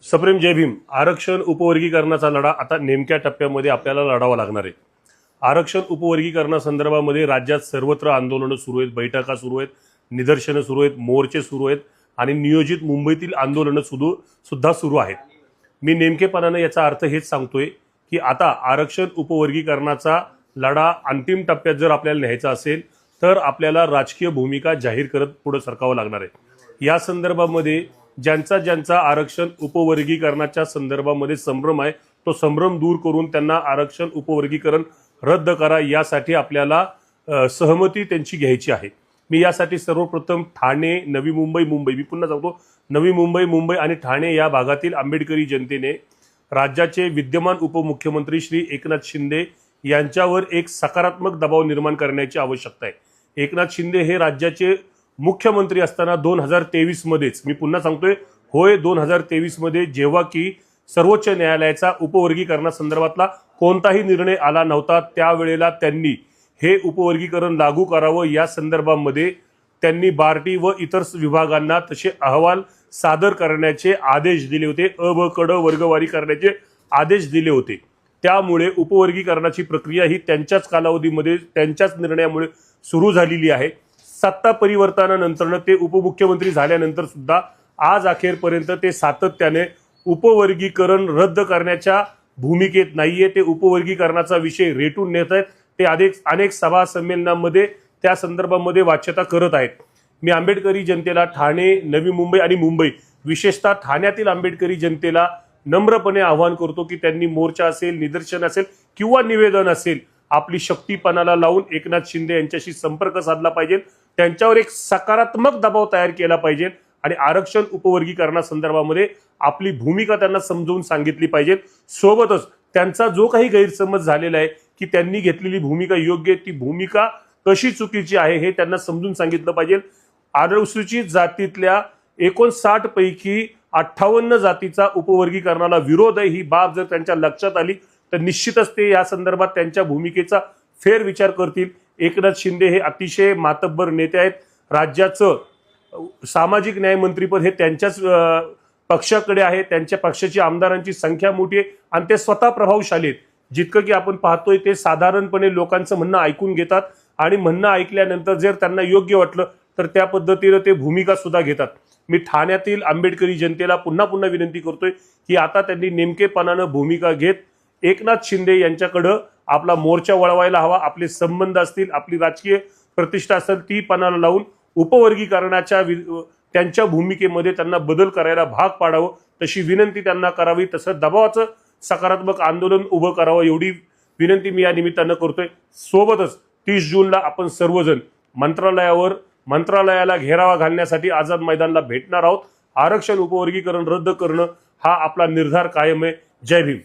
सप्रेम जय भीम। आरक्षण उपवर्गीकरणाचा लढा आता नेमक्या टप्प्यामध्ये आपल्याला लढावा लागणार आहे। आरक्षण उपवर्गीकरणासंदर्भामध्ये राज्यात सर्वत्र आंदोलनं सुरू आहेत, बैठका सुरू आहेत, निदर्शनं सुरू आहेत, मोर्चे सुरू आहेत आणि नियोजित मुंबईतील आंदोलनं सुद्धा सुरू आहेत। मी नेमकेपणाने याचा अर्थ हेच सांगतोय की आता आरक्षण उपवर्गीकरणाचा लढा अंतिम टप्प्यात जर आपल्याला न्यायचा असेल तर आपल्याला राजकीय भूमिका जाहीर करत पुढे सरकावं लागणार आहे। या संदर्भामध्ये ज्यांचा आरक्षण उपवर्गीकरणाच्या संदर्भामध्ये संभ्रम आहे तो संभ्रम दूर करून त्यांना आरक्षण उपवर्गीकरण रद्द करा यासाठी आपल्याला सहमती त्यांची घ्यायची आहे। मी यासाठी सर्वप्रथम ठाणे, नवी मुंबई, मी पुन्हा सांगतो नवी मुंबई आणि ठाणे या भागातील आंबेडकरी जनतेने राज्याचे विद्यमान उपमुख्यमंत्री श्री एकनाथ शिंदे यांच्यावर एक सकारात्मक दबाव निर्माण करण्याची आवश्यकता आहे। एकनाथ शिंदे हे राज्याचे मुख्यमंत्री असताना 2023 मध्येच, मी पुन्हा सांगतोय होय 2023 मध्ये जेव्हा की सर्वोच्च न्यायालयाचा उपवर्गीकरणासंदर्भातला कोणताही निर्णय आला नव्हता त्यावेळेला त्यांनी हे उपवर्गीकरण लागू करावं या संदर्भामध्ये त्यांनी बार्टी व इतर विभागांना तसे अहवाल सादर करण्याचे आदेश दिले होते, अ ब क ड वर्गवारी करण्याचे आदेश दिले होते। त्यामुळे उपवर्गीकरणाची प्रक्रिया ही त्यांच्याच कालावधीमध्ये त्यांच्याच निर्णयामुळे सुरू झालेली आहे। सत्ता परिवर्तनानंतर ते उपमुख्यमंत्री झाल्यानंतर सुद्धा आज अखेरपर्यंत ते सातत्याने उपवर्गीकरण रद्द करण्याच्या भूमिकेत नाहीये। ते उपवर्गीकरणाचा विषय रेटून नेत आहेत। ते अनेक सभा संमेलनांमध्ये त्या संदर्भामध्ये वाच्यता करत आहेत। मी आंबेडकरी जनतेला ठाणे, नवी मुंबई आणि मुंबई, विशेषतः ठाण्यातील आंबेडकरी जनतेला नम्रपणे आवाहन करतो की त्यांनी मोर्चा असेल, निदर्शन असेल किंवा निवेदन असेल, आपली शक्ती पणाला लावून एकनाथ शिंदे यांच्याशी संपर्क साधला पाहिजे, त्यांच्यावर एक सकारात्मक दबाव तयार केला पाहिजे आणि आरक्षण उपवर्गीकरणासंदर्भामध्ये आपली भूमिका त्यांना समजावून सांगितली पाहिजे। सोबतच त्यांचा जो काही गैरसमज झालेला आहे की त्यांनी घेतलेली भूमिका योग्य आहे, ती भूमिका कशी चुकीची आहे हे त्यांना समजून सांगितलं पाहिजे। अनुसूचित जातीतल्या 59 पैकी 58 जातीचा उपवर्गीकरणाला विरोध आहे ही बाब जर त्यांच्या लक्षात आली तर निश्चितच ते या संदर्भात त्यांच्या भूमिकेचा फेरविचार करतील। एकनाथ शिंदे हे अतिशय मातब्बर नेते आहेत। राज्याचं सामाजिक न्याय मंत्रीपद हे त्यांच्याच पक्षाकडे आहे, त्यांच्या पक्षाची आमदारांची संख्या मोठी आहे आणि ते स्वतः प्रभावशाली आहेत। जितकं की आपण पाहतोय ते साधारणपणे लोकांचं म्हणणं ऐकून घेतात आणि म्हणणं ऐकल्यानंतर जर त्यांना योग्य वाटलं तर त्या पद्धतीने ते भूमिका सुद्धा घेतात। मी ठाण्यातील आंबेडकरी जनतेला पुन्हा विनंती करतोय की आता त्यांनी नेमकेपणानं भूमिका घेत एकनाथ शिंदे यांच्याकडं आपला मोर्चा वळवायला हवा। आपले संबंध असतील, आपली राजकीय प्रतिष्ठा असेल ती पणाला लावून उपवर्गीकरणाच्या त्यांच्या भूमिकेमध्ये त्यांना बदल करायला भाग पाडावं, तशी विनंती त्यांना करावी। तसं दबावाचं सकारात्मक आंदोलन उभं करावं एवढी विनंती मी या निमित्तानं करतोय। सोबतच 30 जूनला आपण सर्वजण मंत्रालयाला घेरावा घालण्यासाठी आझाद मैदानला भेटणार आहोत। आरक्षण उपवर्गीकरण रद्द करणं हा आपला निर्धार कायम आहे। जय भीम।